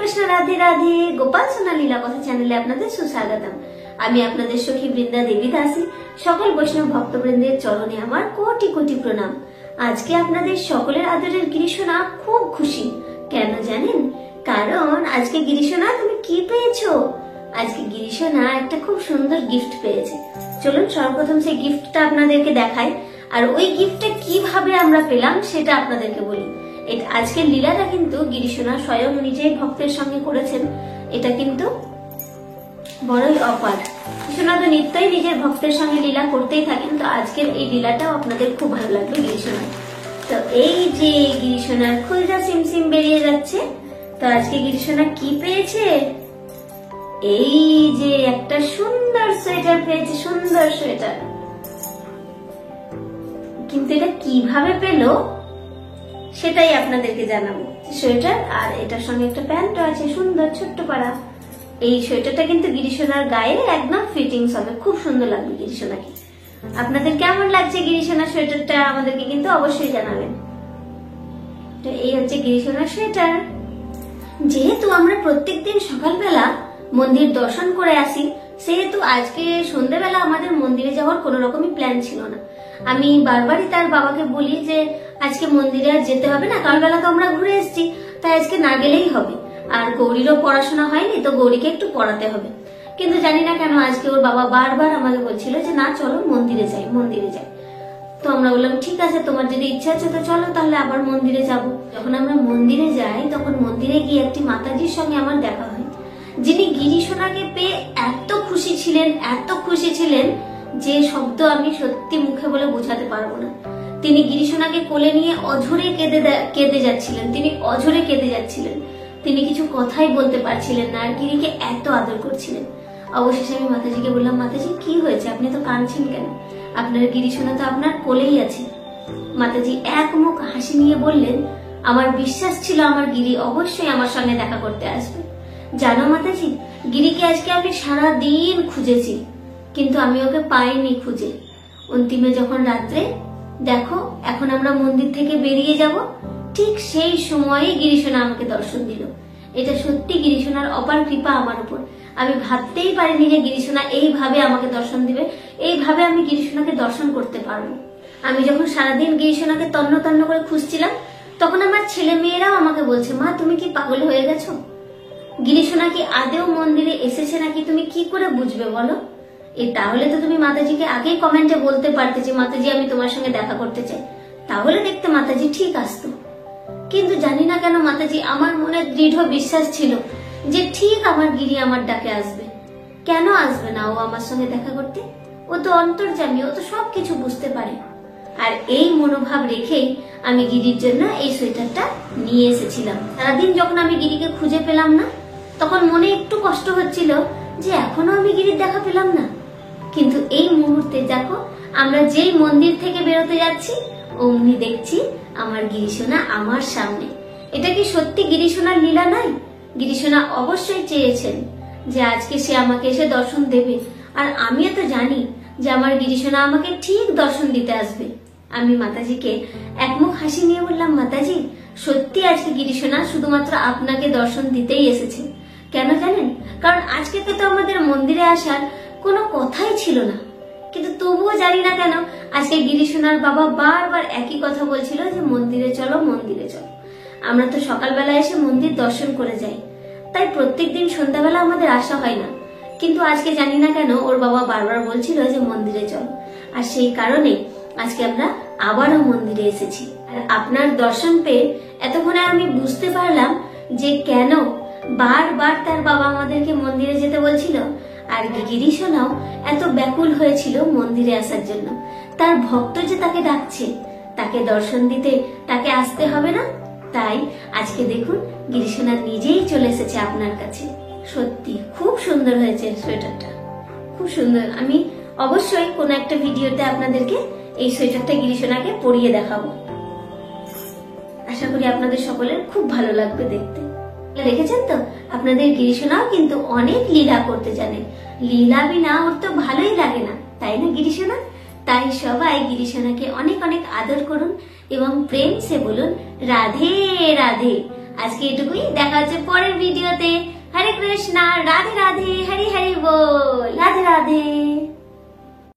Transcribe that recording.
কৃষ্ণ, রাধে রাধে। গোপাল সোনা লীলা কথা চ্যানেলে আপনাদের সুস্বাগতম। আমি আপনাদের সখী বৃন্দা দেবী দাসী। সকল বৈষ্ণব ভক্তবৃন্দের চরণে আমার কোটি কোটি প্রণাম। আজকে আপনাদের সকলের আদরের গিরিশোনা খুব খুশি। কেন জানেন? কারণ আজকে গিরিশোনা তুমি কি পেয়েছো? আজকে গিরিশোনা একটা খুব সুন্দর গিফট পেয়েছে। চলুন সর্বপ্রথম সেই গিফটটা আপনাদেরকে দেখাই, আর ওই গিফটটা কিভাবে আমরা পেলাম সেটা আপনাদেরকে বলি। আজকের লীলাটা কিন্তু গিরিশোনা স্বয়ং নিজেই ভক্তের সঙ্গে করেছেন। এটা কিন্তু বড়ই অপার। গিরিশোনা তো নিত্যই নিজের ভক্তের সঙ্গে লীলা করতেই থাকেন, তো আজকের এই লীলাটাও আপনাদের খুব ভালো লাগবে গিরিশোনা। তো এই যে গিরিশোনার খুলজা সিমসিম বেরিয়ে যাচ্ছে। তো আজকে গিরিশোনা কি পেয়েছে? এই যে একটা সুন্দর সোয়েটার পেয়েছে, সুন্দর সোয়েটার। কিন্তু এটা কিভাবে পেলো সেটাই আপনাদেরকে জানাবো। সোয়েটার আর এটার সঙ্গে একটা প্যান্টও আছে, সুন্দর ছোট্ট পাড়া। এই সোয়েটারটা কিন্তু গিরিশোনার গায়ে একদম ফিটিংস হবে, খুব সুন্দর লাগবে গিরিশোনাকে। আপনাদের কেমন লাগছে গিরিশোনার সোয়েটারটা আমাদেরকে কিন্তু অবশ্যই জানাবেন। তো এই হচ্ছে গিরিশোনার সোয়েটার। যেহেতু আমরা প্রত্যেকদিন সকালবেলা মন্দির দর্শন করে আসি, সেহেতু আজকে সন্ধ্যেবেলা আমাদের মন্দিরে যাওয়ার কোনো রকমই প্ল্যান ছিল না। আমি বারবারই তার বাবাকে বলি যে আজকে মন্দিরে আর যেতে হবে না, কালবেলা তো আমরা ঘুরে এসেছি, তাই আজকে না গেলেই হবে। আর গৌরীরও পড়াশোনা হয়নি, তো গৌরীকে একটু পড়াতে হবে। কিন্তু জানি না কেন আজকে ওর বাবা বারবার আমাকে বলছিল যে না চলো মন্দিরে যাই, মন্দিরে যাই। তো আমরা বললাম ঠিক আছে, তোমার যদি ইচ্ছা আছে তো চলো তাহলে আবার মন্দিরে যাব। যখন আমরা মন্দিরে যাই তখন মন্দিরে গিয়ে একটি মাতাজির সঙ্গে আমার দেখা হয়, যিনি গিরিশোনাকে পেয়ে এত খুশি ছিলেন, এত খুশি ছিলেন যে শব্দ আমি সত্যি মুখে বলে বোঝাতে পারবো না। তিনি গিরিশোনাকে কোলে নিয়ে অঝরে কেঁদে যাচ্ছিলেন, তিনি অঝরে কেঁদে যাচ্ছিলেন। তিনি কিছু কথাই বলতে পারছিলেন না, আর গিরিকে এত আদর করছিলেন। অবশেষে আমি মাতাজিকে বললাম, মাতাজি কি হয়েছে, আপনি তো কাঁদছেন কেন? আপনার গিরিশোনা তো আপনার কোলেই আছে। মাতাজি এক মুখ হাসি নিয়ে বললেন, আমার বিশ্বাস ছিল আমার গিরি অবশ্যই আমার সঙ্গে দেখা করতে আসবে। জানো মাতাজি, গিরিকে আজকে আমি সারা দিন খুঁজেছি, কিন্তু আমি ওকে পাইনি খুঁজে। অন্তিমে যখন রাত্রে দেখো এখন আমরা মন্দির থেকে বেরিয়ে যাব, ঠিক সেই সময়ে গিরিশোনা আমাকে দর্শন দিল। এটা সত্যি গিরিশোনার অপার কৃপা আমার উপর। আমি ভাবতেই পারিনি যে গিরিশোনা এইভাবে আমাকে দর্শন দিবে, এইভাবে আমি গিরিশোনাকে দর্শন করতে পারবো। আমি যখন সারাদিন গিরিশোনাকে তন্ন তন্ন করে খুঁজছিলাম, তখন আমার ছেলে মেয়েরাও আমাকে বলছে, মা তুমি কি পাগল হয়ে গেছো? গিরিশোনা কি আদেও মন্দিরে এসেছে নাকি তুমি কি করে বুঝবে বলো? তাহলে তো তুমি মাতাজিকে আগেই কমেন্টে বলতে পারতে যে মাতাজি আমি তোমার সঙ্গে দেখা করতে চাই, তাহলে দেখতে মাতাজি ঠিক আসতো। কিন্তু জানি না কেন মাতাজি, আমার মনে দৃঢ় বিশ্বাস ছিল যে ঠিক আমার গিরি আমার ডাকে আসবে। কেন আসবে না ও আমার সঙ্গে দেখা করতে? ও তো অন্তর্যামী, ও তো সবকিছু বুঝতে পারে। আর এই মনোভাব রেখেই আমি গিরির জন্য এই সোয়েটারটা নিয়ে এসেছিলাম। সারাদিন যখন আমি গিরিকে খুঁজে পেলাম না, তখন মনে একটু কষ্ট হচ্ছিল যে এখনো আমি গিরির দেখা পেলাম না। কিন্তু এই মুহূর্তে দেখো, আমরা যেই মন্দির থেকে বেরোতে যাচ্ছি অমনি দেখছি আমার গিরিশোনা আমার সামনে। এটা কি সত্যি গিরিশোনার লীলা নয়? গিরিশোনা অবশ্যই চেয়েছেন যে আজকে সে আমাকে এসে দর্শন দেবে, আর আমিও তো জানি যে আমার গিরিশোনা আমাকে ঠিক দর্শন দিতে আসবে। আমি মাতাজিকে একমুখ হাসি নিয়ে বললাম, মাতাজি সত্যি আজকে গিরিশোনা শুধুমাত্র আপনাকে দর্শন দিতেই এসেছে। কেন জানেন? কারণ আজকে তো আমাদের মন্দিরে আসার কোনো কথাই ছিল না, কিন্তু তবুও জানি না কেন আজকে গিরিশোনার বাবা বারবার একই কথা বলছিল যে মন্দিরে চলো, মন্দিরে চলো। আমরা তো সকালবেলা এসে মন্দির দর্শন করে যাই, তাই প্রত্যেকদিন সন্ধ্যাবেলা আমাদের আসা হয় না। কিন্তু আজকে জানি না কেন ওর বাবা বারবার বলছিল যে মন্দিরে চলো, আর সেই কারণে আজকে আমরা আবারও মন্দিরে এসেছি। আর আপনার দর্শন পেয়ে এতক্ষণে আমি বুঝতে পারলাম যে কেন বারবার তার বাবা আমাদেরকে মন্দিরে যেতে বলছিল, আর গিরিশোনাও এত ব্যাকুল হয়েছিল মন্দিরে আসার জন্য। তার ভক্ত যে তাকে ডাকছে, তাকে দর্শন দিতে তাকে আসতে হবে না। তাই আজকে দেখুন গিরিশোনা নিজেই চলে এসেছে আপনার কাছে। সত্যি খুব সুন্দর হয়েছে সোয়েটারটা, খুব সুন্দর। আমি অবশ্যই কোনো একটা ভিডিওতে আপনাদেরকে এই সোয়েটারটা গিরিশোনাকে পরিয়ে দেখাবো। আশা করি আপনাদের সকলের খুব ভালো লাগবে দেখতে। দেখেছেন তো, আপনাদের গিরিশোনাও কিন্তু অনেক লীলা করতে জানে। লীলা বিনা ওর তো ভালোই লাগে না, তাই না গিরিশোনা? তাই সবাই গিরিশোনাকে অনেক অনেক আদর করুন এবং প্রেম সে বলুন রাধে রাধে। আজকে এটুকুই, দেখা হচ্ছে পরের ভিডিওতে। কৃষ্ণা, রাধে রাধে।